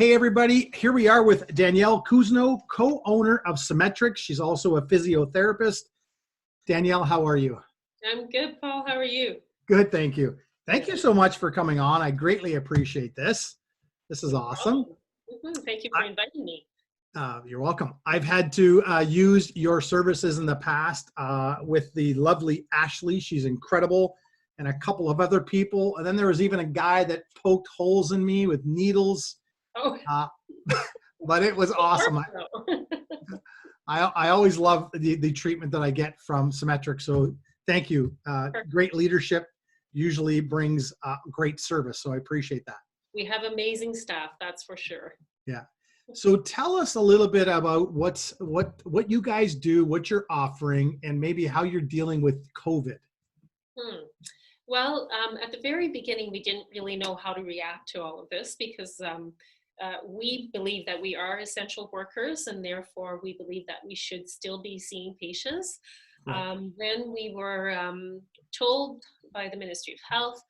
Hey everybody, here we are with Danielle Cousineau, co-owner of Symetrics. She's also a physiotherapist. Danielle, how are you? I'm good, Paul. How are you? Good, thank you. Thank you Good. so much for coming on. I greatly appreciate this. This is No awesome. problem. Thank you for inviting me. You're welcome. I've had to use your services in the past with the lovely Ashley. She's incredible, and a couple of other people. And then there was even a guy that poked holes in me with needles. Oh, Uh, but it was awesome. no. I always love the treatment that I get from Symetrics. So thank you. Great leadership usually brings great service. So I appreciate that. We have amazing staff, that's for sure. Yeah. So tell us a little bit about what you guys do, what you're offering, and maybe how you're dealing with COVID. Well, at the very beginning, we didn't really know how to react to all of this because we believe that we are essential workers, and therefore we believe that we should still be seeing patients. Right. Then we were told by the Ministry of Health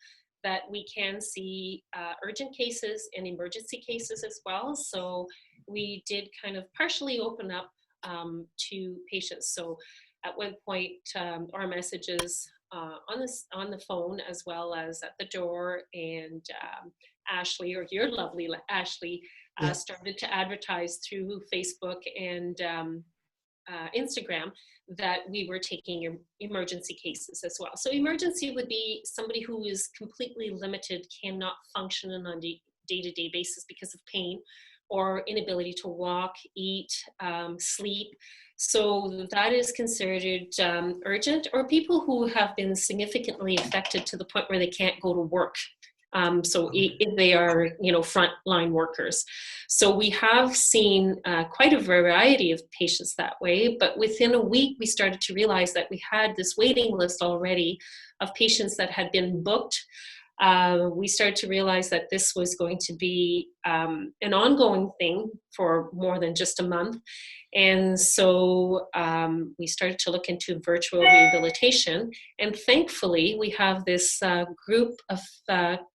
that we can see urgent cases and emergency cases as well. So we did kind of partially open up to patients. So at one point, our messages on the phone as well as at the door, and Ashley, or your lovely Ashley, Yeah. started to advertise through Facebook and Instagram that we were taking emergency cases as well. So emergency would be somebody who is completely limited, cannot function on a day-to-day basis because of pain or inability to walk, eat, sleep. So that is considered urgent, or people who have been significantly affected to the point where they can't go to work. So if they are, frontline workers. So we have seen quite a variety of patients that way, but within a week, we started to realize that we had this waiting list already of patients that had been booked. We started to realize that this was going to be an ongoing thing for more than just a month. And so we started to look into virtual rehabilitation. And thankfully, we have this group of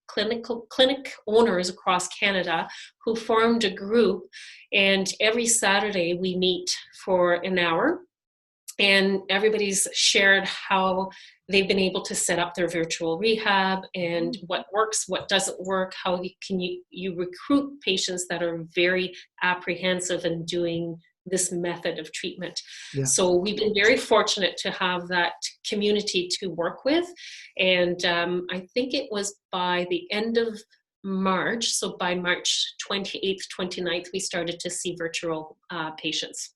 clinic owners across Canada who formed a group. And every Saturday, we meet for an hour. And everybody's shared how they've been able to set up their virtual rehab and what works, what doesn't work, how you recruit patients that are very apprehensive in doing this method of treatment. Yeah. So we've been very fortunate to have that community to work with. And I think it was by the end of March, so by March 28th, 29th, we started to see virtual patients.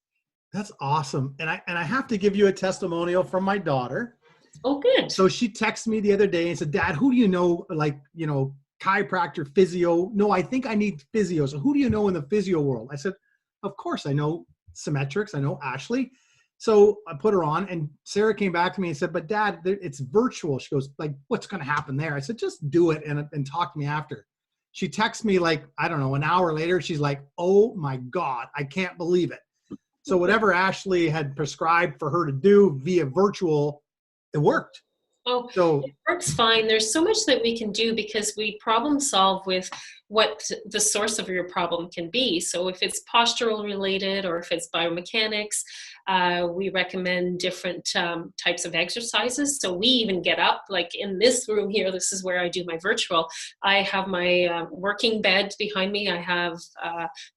That's awesome. And I have to give you a testimonial from my daughter. Oh, good. So she texted me the other day and said, Dad, who do you know, chiropractor, physio? No, I think I need physio. So who do you know in the physio world? I said, of course, I know Symetrics. I know Ashley. So I put her on, and Sarah came back to me and said, but Dad, it's virtual. She goes, like, what's going to happen there? I said, just do it and talk to me after. She texts me an hour later. She's like, oh my God, I can't believe it. So whatever Ashley had prescribed for her to do via virtual, it worked. Oh, so it works fine. There's so much that we can do because we problem solve with what the source of your problem can be. So if it's postural related or if it's biomechanics, we recommend different types of exercises. So we even get up, like in this room here, this is where I do my virtual. I have my working bed behind me. I have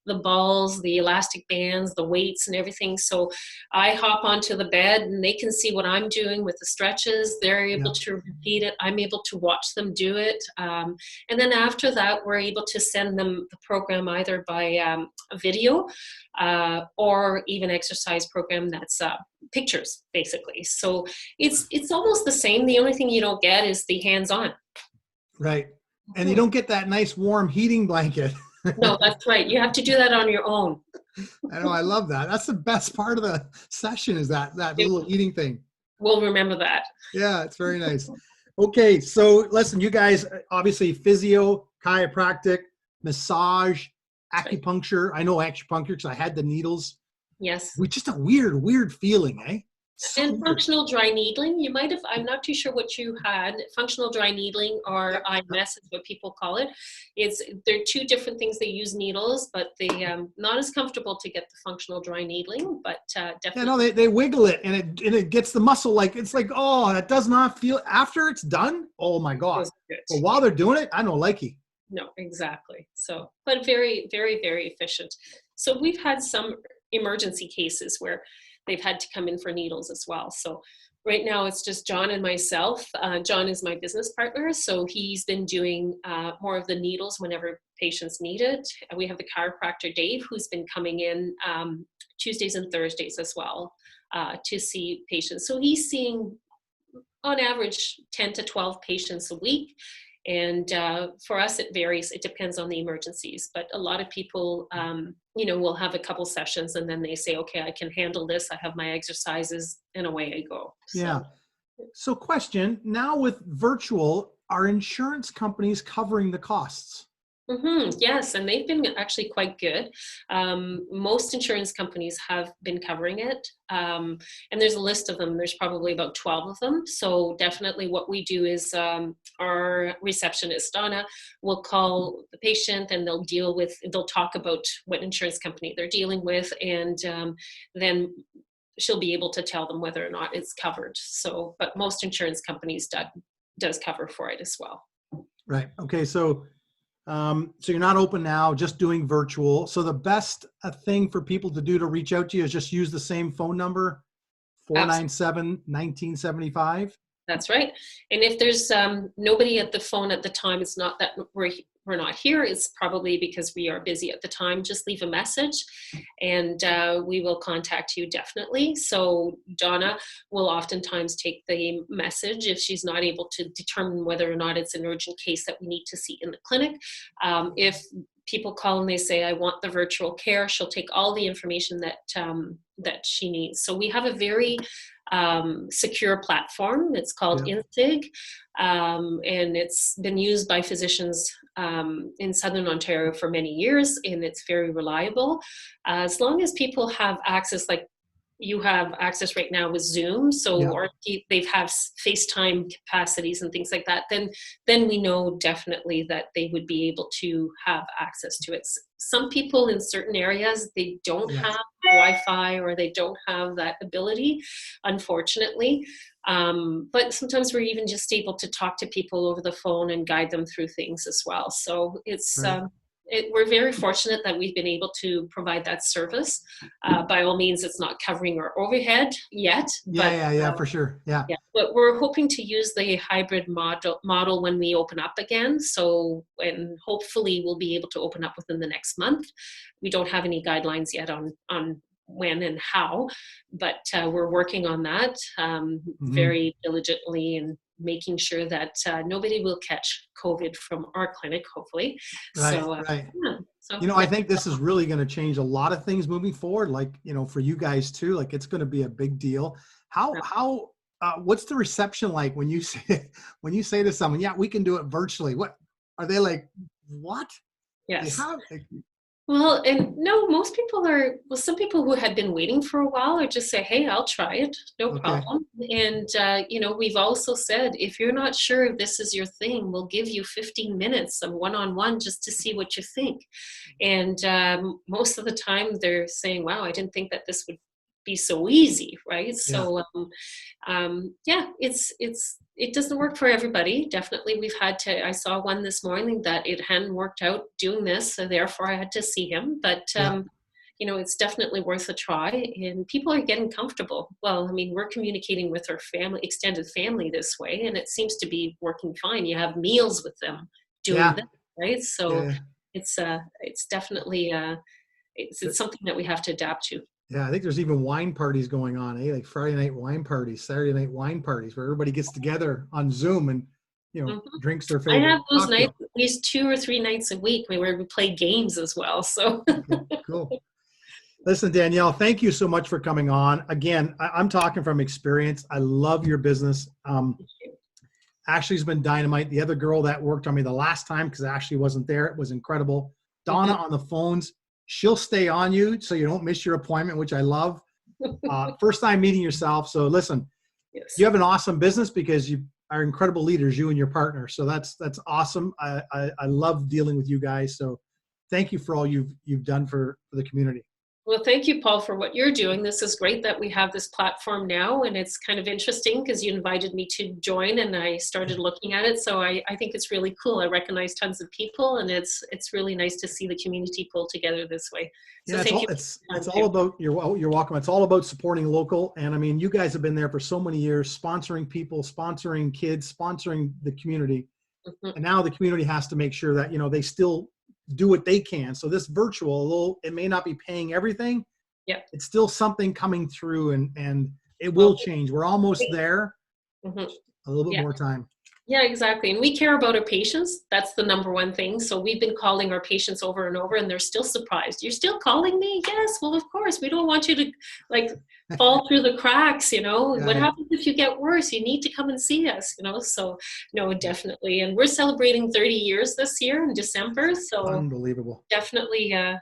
the balls, the elastic bands, the weights and everything. So I hop onto the bed and they can see what I'm doing with the stretches. They're able to repeat it. I'm able to watch them do it. And then after that, we're able to send them the program either by a video or even exercise program that's pictures, basically. So it's almost the same. The only thing you don't get is the hands-on. Right. And you don't get that nice warm heating blanket. No, that's right. You have to do that on your own. I know. I love that. That's the best part of the session is that little eating thing. We'll remember that. Yeah, it's very nice. Okay. So listen, you guys, obviously physio, chiropractic, massage, acupuncture. I know acupuncture because I had the needles. Yes. Just a weird feeling, eh? So And weird. functional dry needling, you might have, I'm not too sure what you had. Functional dry needling, or Yep. IMS is what people call it. They're two different things. They use needles, but they not as comfortable to get the functional dry needling, but Yeah, no, definitely they wiggle it and it gets the muscle like it's like, oh, that does not feel after it's done. Oh my God. feels good. But while Yeah. they're doing it, I don't like it. No, exactly. So, but very, very, very efficient. So we've had some emergency cases where they've had to come in for needles as well. So right now it's just John and myself. John is my business partner, so he's been doing more of the needles whenever patients need it. We have the chiropractor Dave, who's been coming in Tuesdays and Thursdays as well to see patients. So he's seeing on average 10 to 12 patients a week. And for us, it varies. It depends on the emergencies. But a lot of people, will have a couple sessions and then they say, okay, I can handle this. I have my exercises and away I go. Yeah. So So question, now with virtual, are insurance companies covering the costs? yes, and they've been actually quite good. Most insurance companies have been covering it, and there's a list of them. There's probably about 12 of them. So definitely, what we do is our receptionist Donna will call the patient, and they'll talk about what insurance company they're dealing with, and then she'll be able to tell them whether or not it's covered. So, but most insurance companies does cover for it as well. Right. Okay. So you're not open now, just doing virtual. So the best thing for people to do to reach out to you is just use the same phone number, Absolutely. 497-1975. That's right. And if there's nobody at the phone at the time, it's not that we're not here. It's probably because we are busy at the time. Just leave a message, and we will contact you definitely. So Donna will oftentimes take the message if she's not able to determine whether or not it's an urgent case that we need to see in the clinic. If people call and they say, I want the virtual care, she'll take all the information that she needs. So we have a very secure platform. It's called Yeah. InSig, and it's been used by physicians in Southern Ontario for many years, and it's very reliable. As long as people have access, like you have access right now with Zoom, so Yeah. or they've have FaceTime capacities and things like that, then we know definitely that they would be able to have access to it. Some people in certain areas, they don't Yes. have Wi-Fi or they don't have that ability, unfortunately. But sometimes we're even just able to talk to people over the phone and guide them through things as well. So it's Right. we're very fortunate that we've been able to provide that service. By all means, it's not covering our overhead yet, but Yeah, for sure. Yeah. yeah, but we're hoping to use the hybrid model when we open up again. So, and hopefully we'll be able to open up within the next month. We don't have any guidelines yet on when and how, but we're working on that Mhm. very diligently and making sure that nobody will catch COVID from our clinic, hopefully. Right, So, right. yeah, so I yeah. think this is really going to change a lot of things moving forward. Like, for you guys too, like it's going to be a big deal. What's the reception like when you say, to someone, yeah, we can do it virtually? What are they like? What they Yes. have? Like, Well, and no, most people some people who had been waiting for a while are just say, hey, I'll try it, no okay. problem. And, we've also said, if you're not sure if this is your thing, we'll give you 15 minutes of one-on-one just to see what you think. And most of the time they're saying, wow, I didn't think that this would be so easy, right? Yeah. So yeah, it doesn't work for everybody. Definitely, I saw one this morning that it hadn't worked out doing this, so therefore I had to see him. But Yeah. it's definitely worth a try, and people are getting comfortable. Well, I mean, we're communicating with our extended family this way, and it seems to be working fine. You have meals with them doing Yeah. this, right? So Yeah. it's definitely it's something that we have to adapt to. Yeah. I think there's even wine parties going on, Like Friday night wine parties, Saturday night wine parties where everybody gets together on Zoom and, Mhm. drinks their I favorite have those nights cocktail. at least 2 or 3 nights a week where we play games as well, so Okay, cool. Listen, Danielle, thank you so much for coming on. Again, I'm talking from experience. I love your business. Ashley's been dynamite. The other girl that worked on me the last time, because Ashley wasn't there, it was incredible. Donna Mhm. on the phones, she'll stay on you so you don't miss your appointment, which I love. First time meeting yourself. So listen, Yes. you have an awesome business because you are incredible leaders, you and your partner. So that's awesome. I love dealing with you guys. So thank you for all you've done for the community. Well, thank you, Paul, for what you're doing. This is great that we have this platform now, and it's kind of interesting because you invited me to join, and I started looking at it. So I think it's really cool. I recognize tons of people, and it's really nice to see the community pull together this way. So Yeah, thank you. it's all about, you're welcome. It's all about supporting local. And I mean, you guys have been there for so many years, sponsoring people, sponsoring kids, sponsoring the community. Mhm. And now the community has to make sure that, they still do what they can. So this virtual, although it may not be paying everything, Yeah. it's still something coming through, and it will Well, change. We're almost there. mhm. A little bit Yeah. more time. Yeah, exactly. And we care about our patients. That's the number one thing. So we've been calling our patients over and over, and they're still surprised. You're still calling me? Yes. Well, of course. We don't want you to fall through the cracks, What Yeah. happens if you get worse? You need to come and see us, So no, definitely. And we're celebrating 30 years this year in December. So Unbelievable. definitely a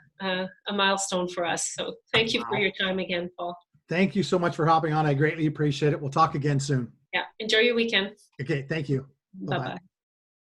milestone for us. So thank you for Wow. your time again, Paul. Thank you so much for hopping on. I greatly appreciate it. We'll talk again soon. Yeah. Enjoy your weekend. Okay. Thank you. Bye-bye. Bye-bye.